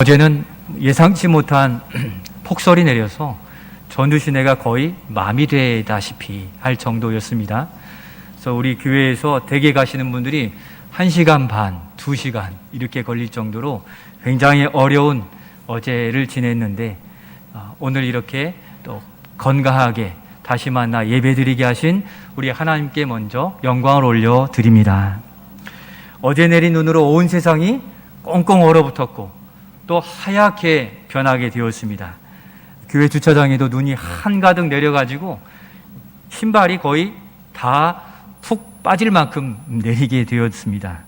어제는 예상치 못한 폭설이 내려서 전주 시내가 거의 마비되다시피 할 정도였습니다. 그래서 우리 교회에서 댁에 가시는 분들이 1시간 반, 2시간 이렇게 걸릴 정도로 굉장히 어려운 어제를 지냈는데, 오늘 이렇게 또 건강하게 다시 만나 예배드리게 하신 우리 하나님께 먼저 영광을 올려드립니다. 어제 내린 눈으로 온 세상이 꽁꽁 얼어붙었고 또 하얗게 변하게 되었습니다. 교회 주차장에도 눈이 한가득 내려가지고 신발이 거의 다 푹 빠질 만큼 내리게 되었습니다.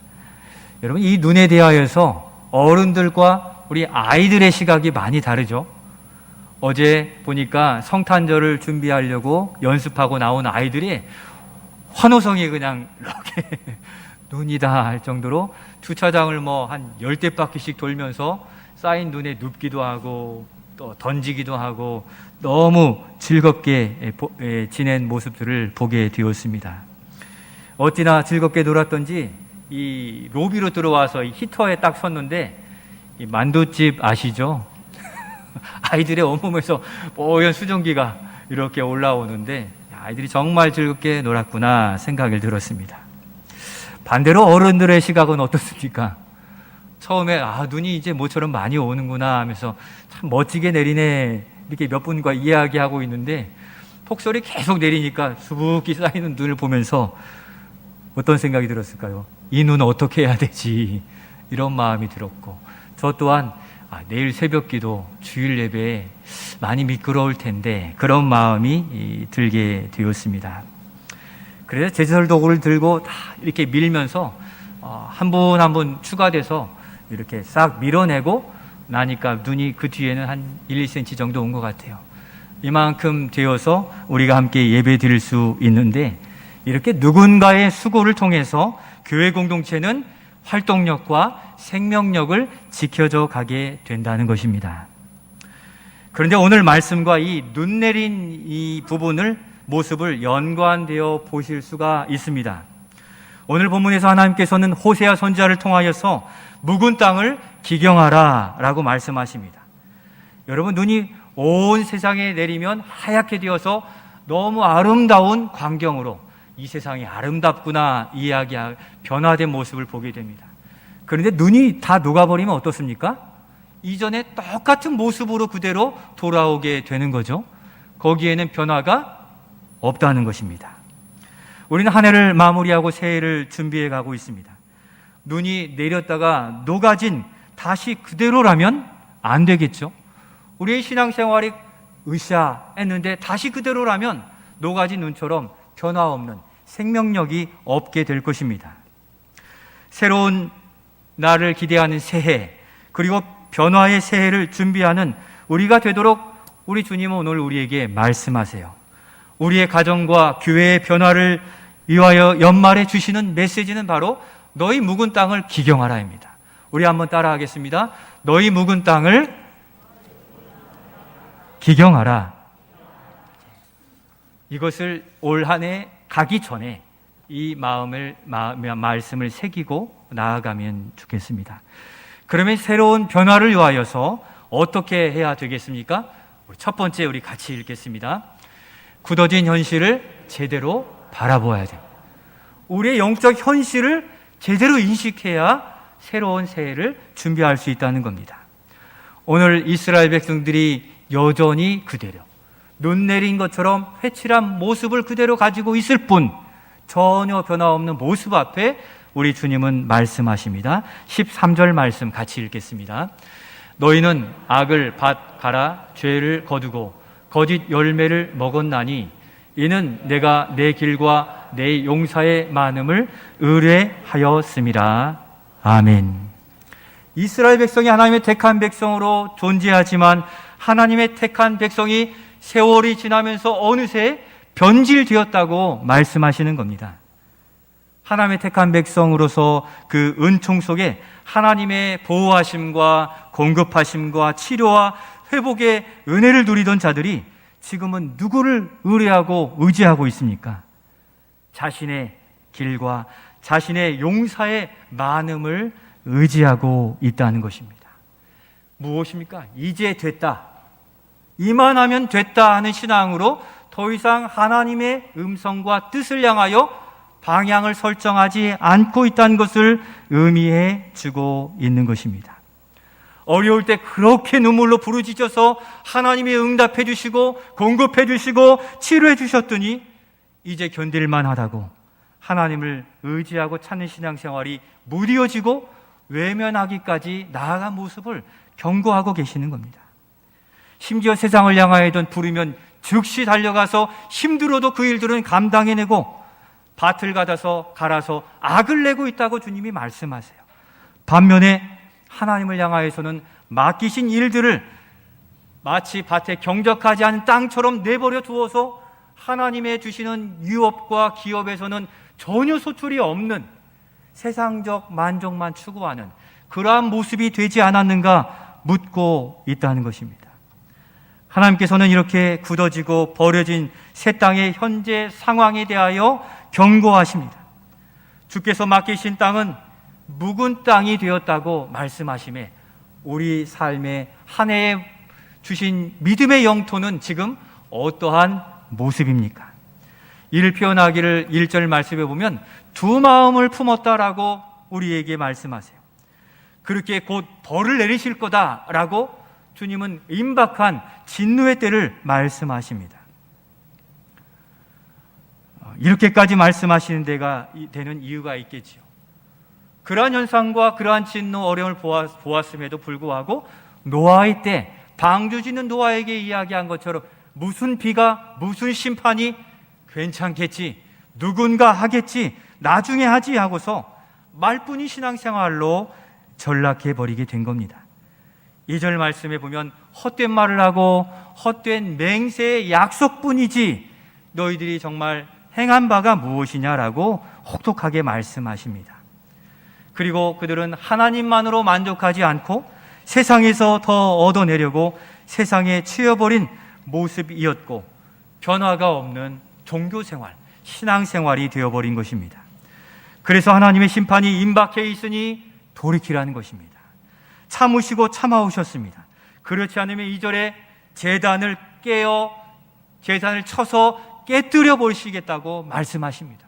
여러분, 이 눈에 대하여서 어른들과 우리 아이들의 시각이 많이 다르죠. 어제 보니까 성탄절을 준비하려고 연습하고 나온 아이들이 환호성이 그냥 이렇게 눈이다 할 정도로 주차장을 한 10대바퀴씩 돌면서 쌓인 눈에 눕기도 하고 또 던지기도 하고 너무 즐겁게 지낸 모습들을 보게 되었습니다. 어찌나 즐겁게 놀았던지 이 로비로 들어와서 이 히터에 딱 섰는데, 이 만두집 아시죠? 아이들의 온몸에서 뽀얀 수증기가 이렇게 올라오는데 아이들이 정말 즐겁게 놀았구나 생각이 들었습니다. 반대로 어른들의 시각은 어떻습니까? 처음에 눈이 이제 모처럼 많이 오는구나 하면서 참 멋지게 내리네 이렇게 몇 분과 이야기하고 있는데, 폭설이 계속 내리니까 수북히 쌓이는 눈을 보면서 어떤 생각이 들었을까요? 이 눈 어떻게 해야 되지? 이런 마음이 들었고, 저 또한 내일 새벽기도 주일 예배에 많이 미끄러울 텐데 그런 마음이 들게 되었습니다. 그래서 제설 도구를 들고 다 이렇게 밀면서 한 분 한 분 추가돼서 이렇게 싹 밀어내고 나니까 눈이 그 뒤에는 한 1, 2cm 정도 온 것 같아요. 이만큼 되어서 우리가 함께 예배 드릴 수 있는데, 이렇게 누군가의 수고를 통해서 교회 공동체는 활동력과 생명력을 지켜져 가게 된다는 것입니다. 그런데 오늘 말씀과 이 눈 내린 이 부분을 모습을 연관되어 보실 수가 있습니다. 오늘 본문에서 하나님께서는 호세아 선지자를 통하여서 묵은 땅을 기경하라 라고 말씀하십니다. 여러분, 눈이 온 세상에 내리면 하얗게 되어서 너무 아름다운 광경으로 이 세상이 아름답구나 이야기할 변화된 모습을 보게 됩니다. 그런데 눈이 다 녹아버리면 어떻습니까? 이전에 똑같은 모습으로 그대로 돌아오게 되는 거죠. 거기에는 변화가 없다는 것입니다. 우리는 한 해를 마무리하고 새해를 준비해 가고 있습니다. 눈이 내렸다가 녹아진 다시 그대로라면 안 되겠죠. 우리의 신앙생활이 으쌰했는데 다시 그대로라면 녹아진 눈처럼 변화 없는 생명력이 없게 될 것입니다. 새로운 날을 기대하는 새해, 그리고 변화의 새해를 준비하는 우리가 되도록 우리 주님은 오늘 우리에게 말씀하세요. 우리의 가정과 교회의 변화를 위하여 연말에 주시는 메시지는 바로 너희 묵은 땅을 기경하라입니다. 우리 한번 따라하겠습니다. 너희 묵은 땅을 기경하라. 이것을 올 한 해 가기 전에 이 말씀을 새기고 나아가면 좋겠습니다. 그러면 새로운 변화를 위하여서 어떻게 해야 되겠습니까? 첫 번째, 우리 같이 읽겠습니다. 굳어진 현실을 제대로 바라보아야 됩니다. 우리의 영적 현실을 제대로 인식해야 새로운 새해를 준비할 수 있다는 겁니다. 오늘 이스라엘 백성들이 여전히 그대로 눈 내린 것처럼 회칠한 모습을 그대로 가지고 있을 뿐 전혀 변화 없는 모습 앞에 우리 주님은 말씀하십니다. 13절 말씀 같이 읽겠습니다. 너희는 악을 밭가라 죄를 거두고 거짓 열매를 먹었나니 이는 내가 내 길과 내 용사의 많음을 의뢰하였음이라. 아멘. 이스라엘 백성이 하나님의 택한 백성으로 존재하지만 하나님의 택한 백성이 세월이 지나면서 어느새 변질되었다고 말씀하시는 겁니다. 하나님의 택한 백성으로서 그 은총 속에 하나님의 보호하심과 공급하심과 치료와 회복의 은혜를 누리던 자들이 지금은 누구를 의뢰하고 의지하고 있습니까? 자신의 길과 자신의 용사의 많음을 의지하고 있다는 것입니다. 무엇입니까? 이제 됐다, 이만하면 됐다 하는 신앙으로 더 이상 하나님의 음성과 뜻을 향하여 방향을 설정하지 않고 있다는 것을 의미해 주고 있는 것입니다. 어려울 때 그렇게 눈물로 부르짖어서 하나님이 응답해 주시고 공급해 주시고 치료해 주셨더니 이제 견딜만 하다고 하나님을 의지하고 찾는 신앙생활이 무뎌지고 외면하기까지 나아간 모습을 경고하고 계시는 겁니다. 심지어 세상을 향하여던 부르면 즉시 달려가서 힘들어도 그 일들은 감당해내고 밭을 갈아서 악을 내고 있다고 주님이 말씀하세요. 반면에 하나님을 향하여서는 맡기신 일들을 마치 밭에 경작하지 않은 땅처럼 내버려 두어서 하나님의 주시는 유업과 기업에서는 전혀 소출이 없는 세상적 만족만 추구하는 그러한 모습이 되지 않았는가 묻고 있다는 것입니다. 하나님께서는 이렇게 굳어지고 버려진 새 땅의 현재 상황에 대하여 경고하십니다. 주께서 맡기신 땅은 묵은 땅이 되었다고 말씀하시매 우리 삶의 한 해에 주신 믿음의 영토는 지금 어떠한 모습입니까? 이를 표현하기를 1절 말씀에 보면 두 마음을 품었다라고 우리에게 말씀하세요. 그렇게 곧 벌을 내리실 거다라고 주님은 임박한 진노의 때를 말씀하십니다. 이렇게까지 말씀하시는 데가 되는 이유가 있겠지요. 그러한 현상과 그러한 진노 어려움을 보았음에도 불구하고 노아의 때 방주짓는 노아에게 이야기한 것처럼 무슨 비가 무슨 심판이 괜찮겠지, 누군가 하겠지, 나중에 하지 하고서 말뿐이 신앙생활로 전락해버리게 된 겁니다. 2절 말씀에 보면 헛된 말을 하고 헛된 맹세의 약속뿐이지 너희들이 정말 행한 바가 무엇이냐라고 혹독하게 말씀하십니다. 그리고 그들은 하나님만으로 만족하지 않고 세상에서 더 얻어내려고 세상에 치여버린 모습이었고 변화가 없는 종교생활, 신앙생활이 되어버린 것입니다. 그래서 하나님의 심판이 임박해 있으니 돌이키라는 것입니다. 참으시고 참아오셨습니다. 그렇지 않으면 2절에 제단을 쳐서 깨뜨려 버리시겠다고 말씀하십니다.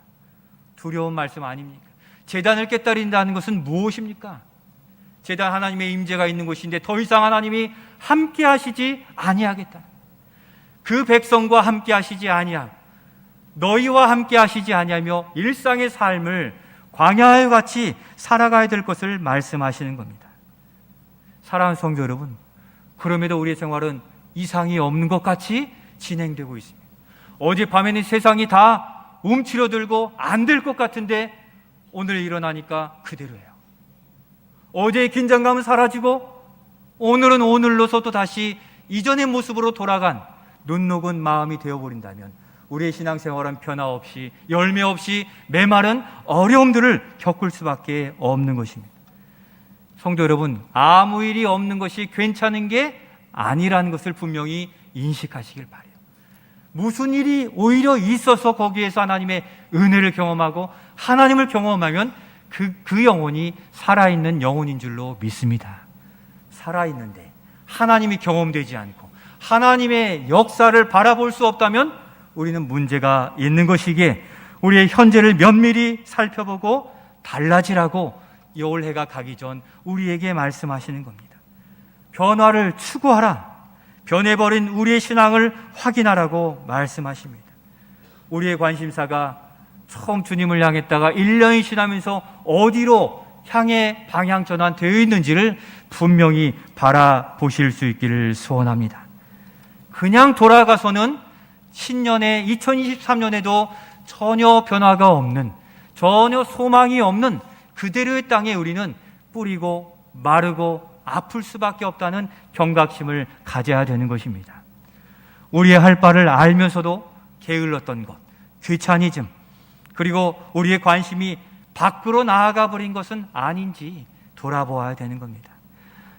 두려운 말씀 아닙니까? 제단을 깨뜨린다는 것은 무엇입니까? 제단 하나님의 임재가 있는 곳인데 더 이상 하나님이 함께 하시지 아니하겠다. 그 백성과 함께 하시지 아니하고 너희와 함께 하시지 아니하며 일상의 삶을 광야와 같이 살아가야 될 것을 말씀하시는 겁니다. 사랑하는 성도 여러분, 그럼에도 우리의 생활은 이상이 없는 것 같이 진행되고 있습니다. 어젯밤에는 세상이 다 움츠러들고 안 될 것 같은데 오늘 일어나니까 그대로예요. 어제의 긴장감은 사라지고 오늘은 오늘로서 또 다시 이전의 모습으로 돌아간 눈 녹은 마음이 되어버린다면 우리의 신앙생활은 변화 없이 열매 없이 메마른 어려움들을 겪을 수밖에 없는 것입니다. 성도 여러분, 아무 일이 없는 것이 괜찮은 게 아니라는 것을 분명히 인식하시길 바라요. 무슨 일이 오히려 있어서 거기에서 하나님의 은혜를 경험하고 하나님을 경험하면 그 영혼이 살아있는 영혼인 줄로 믿습니다. 살아있는데 하나님이 경험되지 않고 하나님의 역사를 바라볼 수 없다면 우리는 문제가 있는 것이기에 우리의 현재를 면밀히 살펴보고 달라지라고 이 올해가 가기 전 우리에게 말씀하시는 겁니다. 변화를 추구하라. 변해버린 우리의 신앙을 확인하라고 말씀하십니다. 우리의 관심사가 처음 주님을 향했다가 1년이 지나면서 어디로 향해 방향 전환되어 있는지를 분명히 바라보실 수 있기를 소원합니다. 그냥 돌아가서는 신년에 2023년에도 전혀 변화가 없는, 전혀 소망이 없는 그대로의 땅에 우리는 뿌리고 마르고 아플 수밖에 없다는 경각심을 가져야 되는 것입니다. 우리의 할 바를 알면서도 게을렀던 것, 귀차니즘, 그리고 우리의 관심이 밖으로 나아가 버린 것은 아닌지 돌아보아야 되는 겁니다.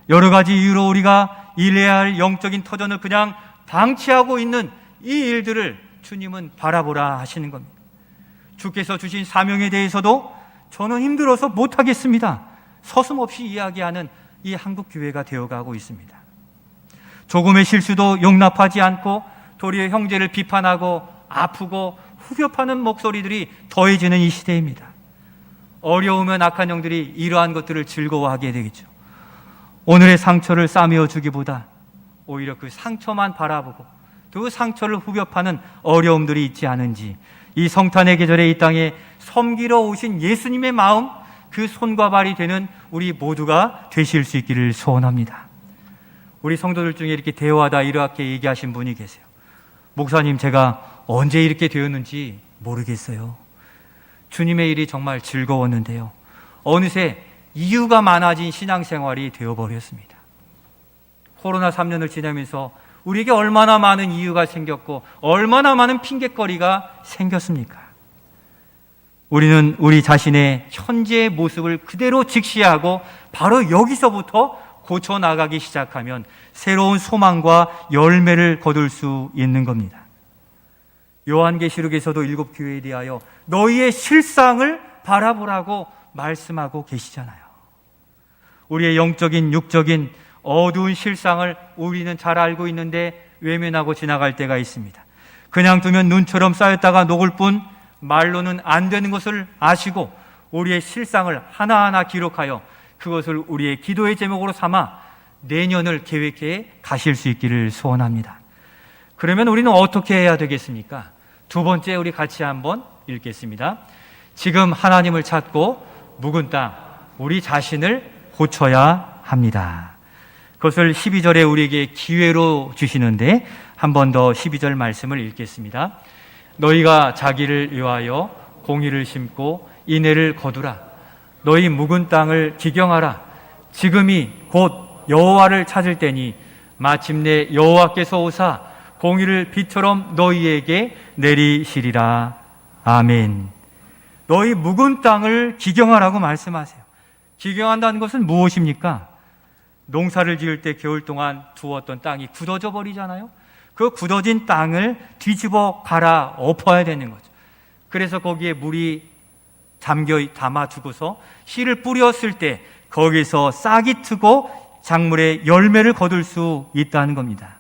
여러 가지 이유로 우리가 일해야 할 영적인 터전을 그냥 방치하고 있는 이 일들을 주님은 바라보라 하시는 겁니다. 주께서 주신 사명에 대해서도 저는 힘들어서 못하겠습니다. 서슴없이 이야기하는 이 한국 교회가 되어가고 있습니다. 조금의 실수도 용납하지 않고 도리어 형제를 비판하고 아프고 후벼파는 목소리들이 더해지는 이 시대입니다. 어려우면 악한 영들이 이러한 것들을 즐거워하게 되겠죠. 오늘의 상처를 싸매어 주기보다 오히려 그 상처만 바라보고 그 상처를 후벼파는 어려움들이 있지 않은지, 이 성탄의 계절에 이 땅에 섬기러 오신 예수님의 마음, 그 손과 발이 되는 우리 모두가 되실 수 있기를 소원합니다. 우리 성도들 중에 이렇게 대화하다 이렇게 얘기하신 분이 계세요. 목사님, 제가 언제 이렇게 되었는지 모르겠어요. 주님의 일이 정말 즐거웠는데요, 어느새 이유가 많아진 신앙생활이 되어버렸습니다. 코로나 3년을 지나면서 우리에게 얼마나 많은 이유가 생겼고 얼마나 많은 핑곗거리가 생겼습니까? 우리는 우리 자신의 현재의 모습을 그대로 직시하고 바로 여기서부터 고쳐나가기 시작하면 새로운 소망과 열매를 거둘 수 있는 겁니다. 요한계시록에서도 7교회에 대하여 너희의 실상을 바라보라고 말씀하고 계시잖아요. 우리의 영적인 육적인 어두운 실상을 우리는 잘 알고 있는데 외면하고 지나갈 때가 있습니다. 그냥 두면 눈처럼 쌓였다가 녹을 뿐 말로는 안 되는 것을 아시고 우리의 실상을 하나하나 기록하여 그것을 우리의 기도의 제목으로 삼아 내년을 계획해 가실 수 있기를 소원합니다. 그러면 우리는 어떻게 해야 되겠습니까? 두 번째, 우리 같이 한번 읽겠습니다. 지금 하나님을 찾고 묵은 땅, 우리 자신을 고쳐야 합니다. 그것을 12절에 우리에게 기회로 주시는데 한 번 더 12절 말씀을 읽겠습니다. 너희가 자기를 위하여 공의를 심고 인애를 거두라. 너희 묵은 땅을 기경하라. 지금이 곧 여호와를 찾을 때니 마침내 여호와께서 오사 공의를 비처럼 너희에게 내리시리라. 아멘. 너희 묵은 땅을 기경하라고 말씀하세요. 기경한다는 것은 무엇입니까? 농사를 지을 때 겨울 동안 두었던 땅이 굳어져 버리잖아요. 그 굳어진 땅을 뒤집어 갈아 엎어야 되는 거죠. 그래서 거기에 물이 담아두고서 씨를 뿌렸을 때 거기서 싹이 트고 작물의 열매를 거둘 수 있다는 겁니다.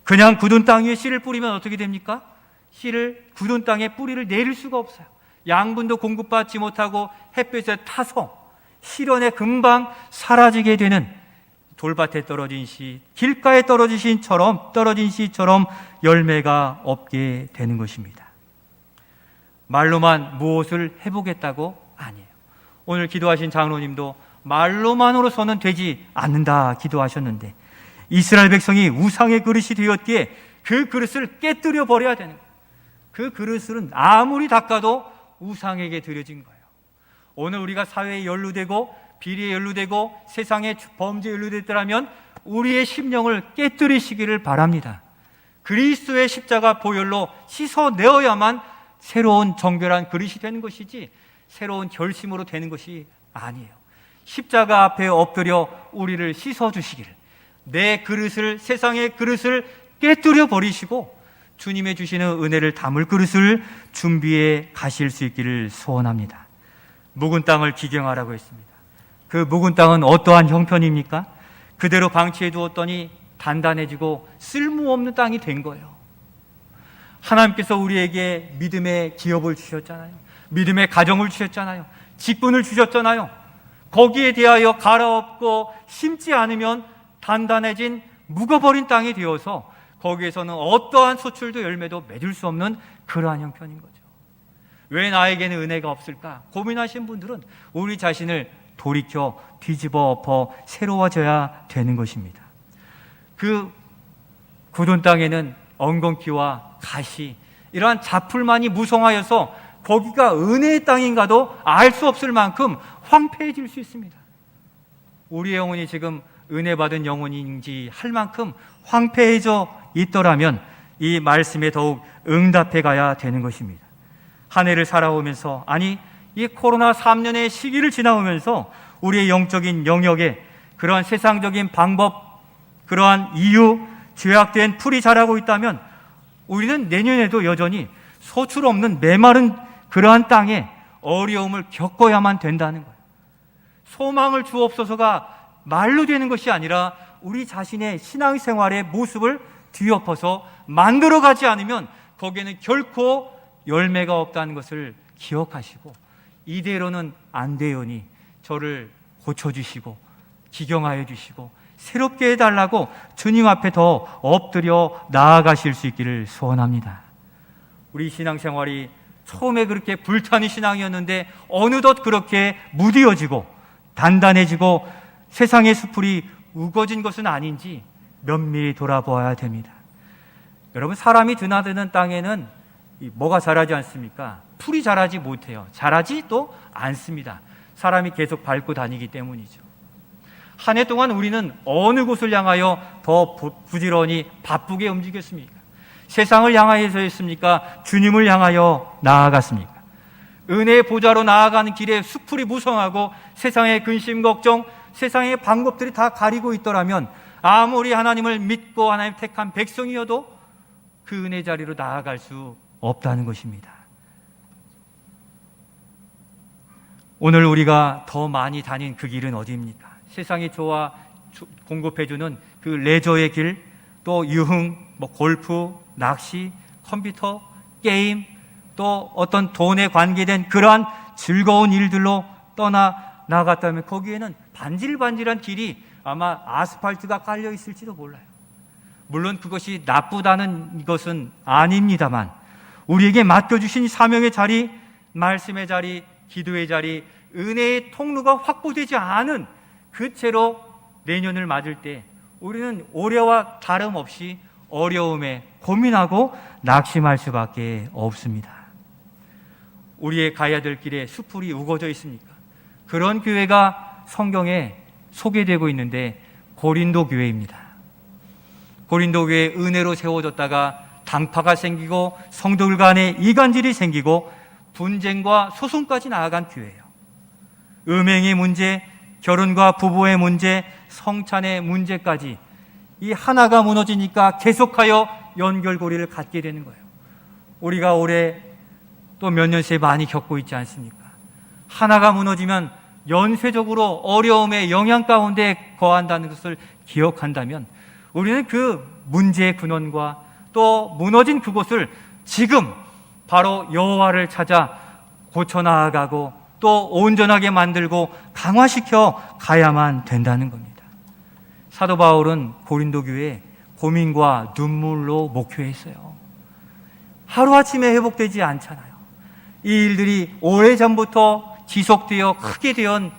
그냥 굳은 땅 위에 씨를 뿌리면 어떻게 됩니까? 굳은 땅에 뿌리를 내릴 수가 없어요. 양분도 공급받지 못하고 햇볕에 타서 실온에 금방 사라지게 되는, 돌밭에 떨어진 씨, 길가에 떨어진 씨처럼 열매가 없게 되는 것입니다. 말로만 무엇을 해보겠다고? 아니에요. 오늘 기도하신 장로님도 말로만으로서는 되지 않는다 기도하셨는데, 이스라엘 백성이 우상의 그릇이 되었기에 그 그릇을 깨뜨려 버려야 되는 거예요. 그 그릇은 아무리 닦아도 우상에게 드려진 거예요. 오늘 우리가 사회에 연루되고 비리에 연루되고 세상의 범죄에 연루됐더라면 우리의 심령을 깨뜨리시기를 바랍니다. 그리스도의 십자가 보혈로 씻어내어야만 새로운 정결한 그릇이 되는 것이지 새로운 결심으로 되는 것이 아니에요. 십자가 앞에 엎드려 우리를 씻어주시기를, 내 그릇을, 세상의 그릇을 깨뜨려 버리시고 주님의 주시는 은혜를 담을 그릇을 준비해 가실 수 있기를 소원합니다. 묵은 땅을 기경하라고 했습니다. 그 묵은 땅은 어떠한 형편입니까? 그대로 방치해 두었더니 단단해지고 쓸모없는 땅이 된 거예요. 하나님께서 우리에게 믿음의 기업을 주셨잖아요. 믿음의 가정을 주셨잖아요. 직분을 주셨잖아요. 거기에 대하여 갈아엎고 심지 않으면 단단해진 묵어버린 땅이 되어서 거기에서는 어떠한 소출도 열매도 맺을 수 없는 그러한 형편인 거죠. 왜 나에게는 은혜가 없을까? 고민하신 분들은 우리 자신을 돌이켜 뒤집어 엎어 새로워져야 되는 것입니다. 그 굳은 땅에는 엉겅퀴와 가시, 이러한 자풀만이 무성하여서 거기가 은혜의 땅인가도 알 수 없을 만큼 황폐해질 수 있습니다. 우리의 영혼이 지금 은혜 받은 영혼인지 할 만큼 황폐해져 있더라면 이 말씀에 더욱 응답해 가야 되는 것입니다. 한 해를 살아오면서, 아니 이 코로나 3년의 시기를 지나오면서 우리의 영적인 영역에 그러한 세상적인 방법, 그러한 이유, 죄악된 풀이 자라고 있다면 우리는 내년에도 여전히 소출 없는 메마른 그러한 땅에 어려움을 겪어야만 된다는 거예요. 소망을 주옵소서가 말로 되는 것이 아니라 우리 자신의 신앙생활의 모습을 뒤엎어서 만들어가지 않으면 거기에는 결코 열매가 없다는 것을 기억하시고, 이대로는 안 되오니 저를 고쳐주시고 기경하여 주시고 새롭게 해달라고 주님 앞에 더 엎드려 나아가실 수 있기를 소원합니다. 우리 신앙생활이 처음에 그렇게 불타는 신앙이었는데 어느덧 그렇게 무뎌지고 단단해지고 세상의 수풀이 우거진 것은 아닌지 면밀히 돌아보아야 됩니다. 여러분, 사람이 드나드는 땅에는 뭐가 자라지 않습니까? 풀이 자라지 못해요. 자라지 또 않습니다. 사람이 계속 밟고 다니기 때문이죠. 한 해 동안 우리는 어느 곳을 향하여 더 부지런히 바쁘게 움직였습니까? 세상을 향하여서였습니까? 주님을 향하여 나아갔습니까? 은혜의 보좌로 나아가는 길에 수풀이 무성하고 세상의 근심 걱정, 세상의 방법들이 다 가리고 있더라면 아무리 하나님을 믿고 하나님 택한 백성이어도 그 은혜 자리로 나아갈 수 없다는 것입니다. 오늘 우리가 더 많이 다닌 그 길은 어디입니까? 세상이 좋아 공급해주는 그 레저의 길, 또 유흥, 골프, 낚시, 컴퓨터, 게임, 또 어떤 돈에 관계된 그러한 즐거운 일들로 떠나 나갔다면 거기에는 반질반질한 길이 아마 아스팔트가 깔려 있을지도 몰라요. 물론 그것이 나쁘다는 것은 아닙니다만 우리에게 맡겨주신 사명의 자리, 말씀의 자리, 기도의 자리, 은혜의 통로가 확보되지 않은 그 채로 내년을 맞을 때 우리는 올해와 다름없이 어려움에 고민하고 낙심할 수밖에 없습니다. 우리의 가야 될 길에 수풀이 우거져 있습니까? 그런 교회가 성경에 소개되고 있는데 고린도 교회입니다. 고린도 교회 은혜로 세워졌다가 당파가 생기고 성도들 간에 이간질이 생기고 분쟁과 소송까지 나아간 교회예요. 음행의 문제, 결혼과 부부의 문제, 성찬의 문제까지 이 하나가 무너지니까 계속하여 연결고리를 갖게 되는 거예요. 우리가 올해 또 몇 년 새 많이 겪고 있지 않습니까? 하나가 무너지면 연쇄적으로 어려움의 영향 가운데 거한다는 것을 기억한다면 우리는 그 문제의 근원과 또 무너진 그곳을 지금 바로 여호와를 찾아 고쳐나가고 또 온전하게 만들고 강화시켜 가야만 된다는 겁니다. 사도 바울은 고린도 교회에 고민과 눈물로 목회했어요. 하루아침에 회복되지 않잖아요. 이 일들이 오래전부터 지속되어 크게 된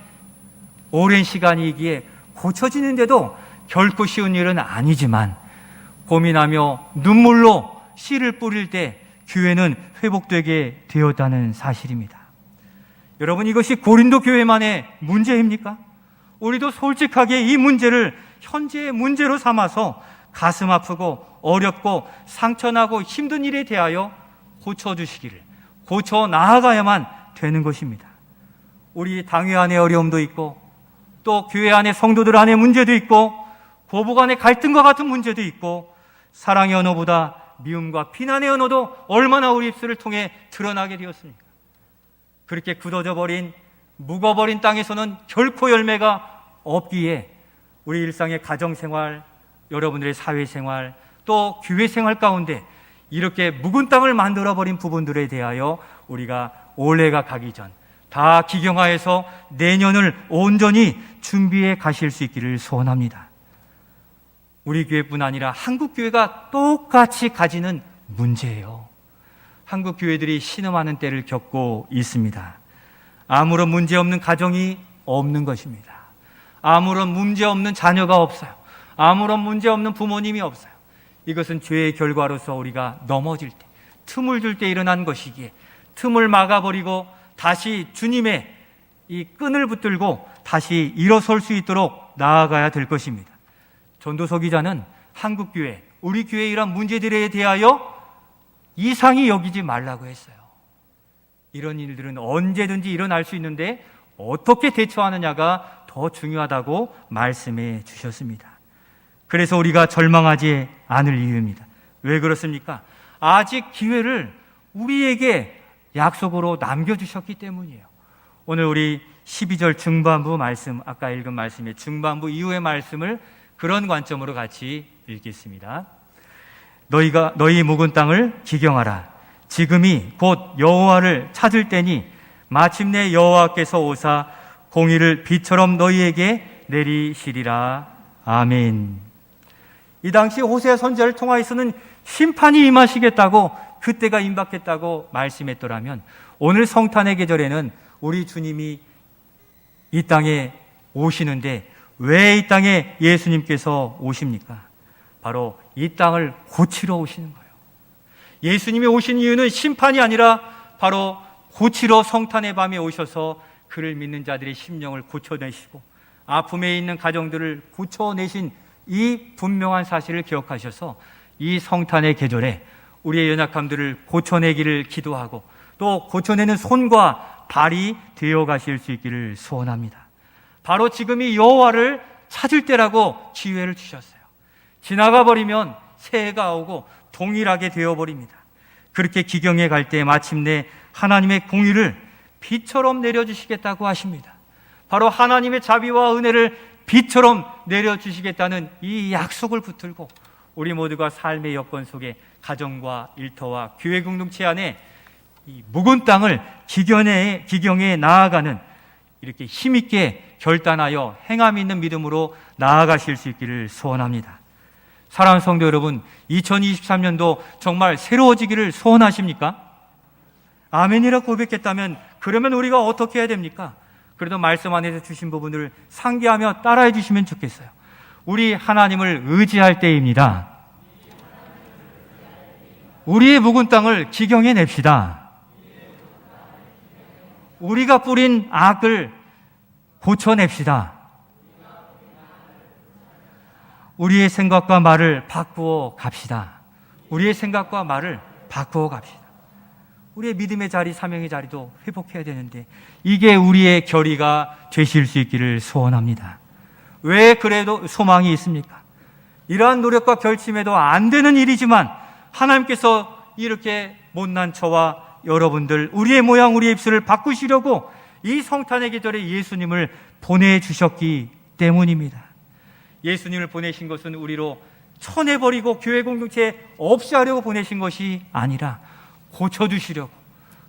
오랜 시간이기에 고쳐지는데도 결코 쉬운 일은 아니지만 고민하며 눈물로 씨를 뿌릴 때 교회는 회복되게 되었다는 사실입니다. 여러분, 이것이 고린도 교회만의 문제입니까? 우리도 솔직하게 이 문제를 현재의 문제로 삼아서 가슴 아프고 어렵고 상처나고 힘든 일에 대하여 고쳐주시기를, 고쳐 나아가야만 되는 것입니다. 우리 당회 안에 어려움도 있고 또 교회 안에 성도들 안에 문제도 있고 고부 간의 갈등과 같은 문제도 있고 사랑의 언어보다 미움과 비난의 언어도 얼마나 우리 입술을 통해 드러나게 되었습니까? 그렇게 굳어져 버린, 묵어버린 땅에서는 결코 열매가 없기에 우리 일상의 가정생활, 여러분들의 사회생활, 또 교회생활 가운데 이렇게 묵은 땅을 만들어버린 부분들에 대하여 우리가 올해가 가기 전 다 기경하여서 내년을 온전히 준비해 가실 수 있기를 소원합니다. 우리 교회뿐 아니라 한국 교회가 똑같이 가지는 문제예요. 한국 교회들이 신음하는 때를 겪고 있습니다. 아무런 문제 없는 가정이 없는 것입니다. 아무런 문제 없는 자녀가 없어요. 아무런 문제 없는 부모님이 없어요. 이것은 죄의 결과로서 우리가 넘어질 때, 틈을 줄 때 일어난 것이기에 틈을 막아버리고 다시 주님의 이 끈을 붙들고 다시 일어설 수 있도록 나아가야 될 것입니다. 전도서 기자는 한국 교회, 우리 교회의 이런 문제들에 대하여 이상히 여기지 말라고 했어요. 이런 일들은 언제든지 일어날 수 있는데 어떻게 대처하느냐가 더 중요하다고 말씀해 주셨습니다. 그래서 우리가 절망하지 않을 이유입니다. 왜 그렇습니까? 아직 기회를 우리에게 약속으로 남겨주셨기 때문이에요. 오늘 우리 12절 중반부 말씀, 아까 읽은 말씀의 중반부 이후의 말씀을 그런 관점으로 같이 읽겠습니다. 너희 묵은 땅을 기경하라. 지금이 곧 여호와를 찾을 때니 마침내 여호와께서 오사 공의를 비처럼 너희에게 내리시리라. 아멘. 이 당시 호세아 선지자를 통하여서는 심판이 임하시겠다고, 그때가 임박했다고 말씀했더라면, 오늘 성탄의 계절에는 우리 주님이 이 땅에 오시는데 왜 이 땅에 예수님께서 오십니까? 바로 이 땅을 고치러 오시는 거예요. 예수님이 오신 이유는 심판이 아니라 바로 고치러 성탄의 밤에 오셔서 그를 믿는 자들의 심령을 고쳐내시고 아픔에 있는 가정들을 고쳐내신 이 분명한 사실을 기억하셔서 이 성탄의 계절에 우리의 연약함들을 고쳐내기를 기도하고 또 고쳐내는 손과 발이 되어 가실 수 있기를 소원합니다. 바로 지금이 여호와를 찾을 때라고 기회를 주셨어요. 지나가 버리면 새해가 오고 동일하게 되어버립니다. 그렇게 기경에 갈 때 마침내 하나님의 공의를 비처럼 내려주시겠다고 하십니다. 바로 하나님의 자비와 은혜를 비처럼 내려주시겠다는 이 약속을 붙들고 우리 모두가 삶의 여건 속에 가정과 일터와 교회 공동체 안에 이 묵은 땅을 기경에 나아가는, 이렇게 힘있게 결단하여 행함 있는 믿음으로 나아가실 수 있기를 소원합니다. 사랑하는 성도 여러분, 2023년도 정말 새로워지기를 소원하십니까? 아멘이라 고백했다면 그러면 우리가 어떻게 해야 됩니까? 그래도 말씀 안에서 주신 부분을 상기하며 따라해 주시면 좋겠어요. 우리 하나님을 의지할 때입니다. 우리의 묵은 땅을 기경해 냅시다. 우리가 뿌린 악을 고쳐냅시다. 우리의 생각과 말을 바꾸어 갑시다. 우리의 생각과 말을 바꾸어 갑시다. 우리의 믿음의 자리, 사명의 자리도 회복해야 되는데 이게 우리의 결의가 되실 수 있기를 소원합니다. 왜 그래도 소망이 있습니까? 이러한 노력과 결심에도 안 되는 일이지만 하나님께서 이렇게 못난 저와 여러분들, 우리의 모양, 우리의 입술을 바꾸시려고 이 성탄의 계절에 예수님을 보내주셨기 때문입니다. 예수님을 보내신 것은 우리로 쳐내버리고 교회 공동체 없이 하려고 보내신 것이 아니라 고쳐주시려고,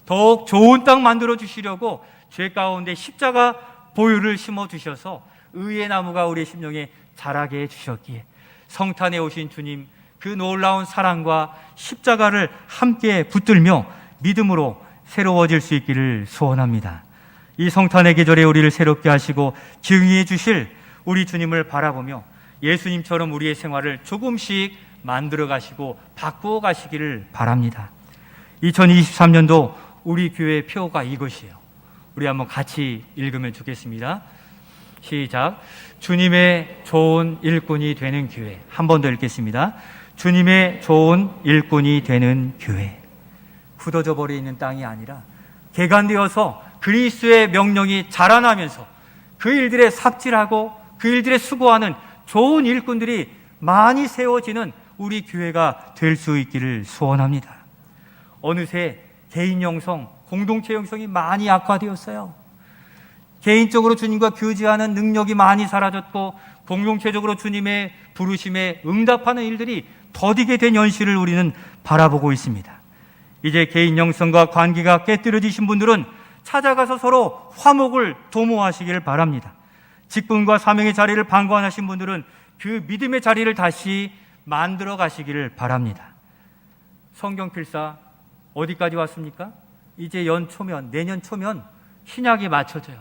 더욱 좋은 땅 만들어주시려고 죄 가운데 십자가 보혈을 심어주셔서 의의 나무가 우리의 심령에 자라게 해주셨기에 성탄에 오신 주님 그 놀라운 사랑과 십자가를 함께 붙들며 믿음으로 새로워질 수 있기를 소원합니다. 이 성탄의 계절에 우리를 새롭게 하시고 기응해 주실 우리 주님을 바라보며 예수님처럼 우리의 생활을 조금씩 만들어 가시고 바꾸어 가시기를 바랍니다. 2023년도 우리 교회의 표가 이것이에요. 우리 한번 같이 읽으면 좋겠습니다. 시작. 주님의 좋은 일꾼이 되는 교회. 한 번 더 읽겠습니다. 주님의 좋은 일꾼이 되는 교회. 굳어져 버려 있는 땅이 아니라 개간되어서 그리스도의 명령이 자라나면서 그 일들에 삽질하고 그 일들에 수고하는 좋은 일꾼들이 많이 세워지는 우리 교회가 될 수 있기를 소원합니다. 어느새 개인 형성, 공동체 형성이 많이 악화되었어요. 개인적으로 주님과 교제하는 능력이 많이 사라졌고 공동체적으로 주님의 부르심에 응답하는 일들이 더디게 된 현실을 우리는 바라보고 있습니다. 이제 개인 형성과 관계가 깨뜨려지신 분들은 찾아가서 서로 화목을 도모하시기를 바랍니다. 직분과 사명의 자리를 방관하신 분들은 그 믿음의 자리를 다시 만들어 가시기를 바랍니다. 성경 필사 어디까지 왔습니까? 이제 연초면, 내년 초면 신약이 맞춰져요.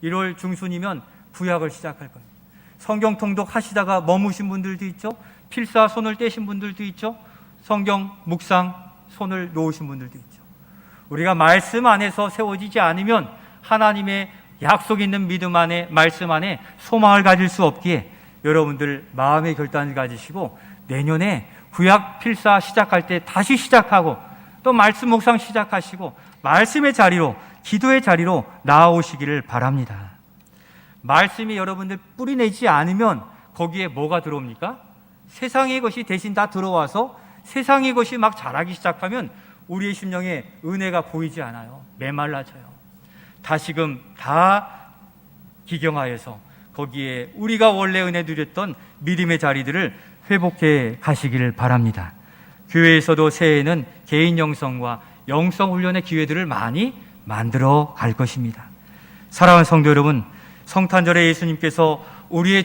1월 중순이면 구약을 시작할 겁니다. 성경 통독 하시다가 머무신 분들도 있죠. 필사 손을 떼신 분들도 있죠. 성경 묵상 손을 놓으신 분들도 있죠. 우리가 말씀 안에서 세워지지 않으면 하나님의 약속 있는 믿음 안에, 말씀 안에 소망을 가질 수 없기에 여러분들 마음의 결단을 가지시고 내년에 구약 필사 시작할 때 다시 시작하고 또 말씀 묵상 시작하시고 말씀의 자리로, 기도의 자리로 나아오시기를 바랍니다. 말씀이 여러분들 뿌리내지 않으면 거기에 뭐가 들어옵니까? 세상의 것이 대신 다 들어와서 세상의 것이 막 자라기 시작하면 우리의 심령에 은혜가 보이지 않아요. 메말라져요. 다시금 다 기경하여서 거기에 우리가 원래 은혜 누렸던 믿음의 자리들을 회복해 가시기를 바랍니다. 교회에서도 새해에는 개인 영성과 영성 훈련의 기회들을 많이 만들어 갈 것입니다. 사랑하는 성도 여러분, 성탄절에 예수님께서 우리의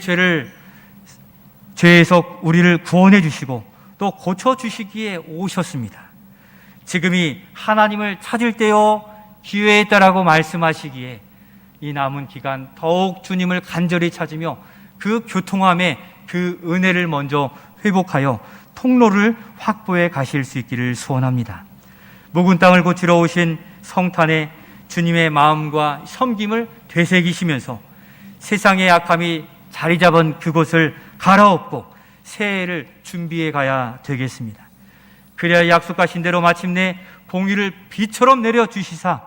죄에서 우리를 구원해 주시고 또 고쳐 주시기에 오셨습니다. 지금이 하나님을 찾을 때요 기회였다라고 말씀하시기에 이 남은 기간 더욱 주님을 간절히 찾으며 그 교통함에 그 은혜를 먼저 회복하여 통로를 확보해 가실 수 있기를 소원합니다. 묵은 땅을 고치러 오신 성탄에 주님의 마음과 섬김을 되새기시면서 세상의 악함이 자리 잡은 그곳을 갈아엎고 새해를 준비해 가야 되겠습니다. 그래야 약속하신 대로 마침내 공의를 비처럼 내려주시사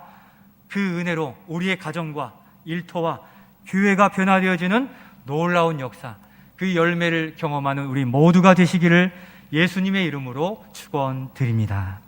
그 은혜로 우리의 가정과 일터와 교회가 변화되어지는 놀라운 역사, 그 열매를 경험하는 우리 모두가 되시기를 예수님의 이름으로 축원드립니다.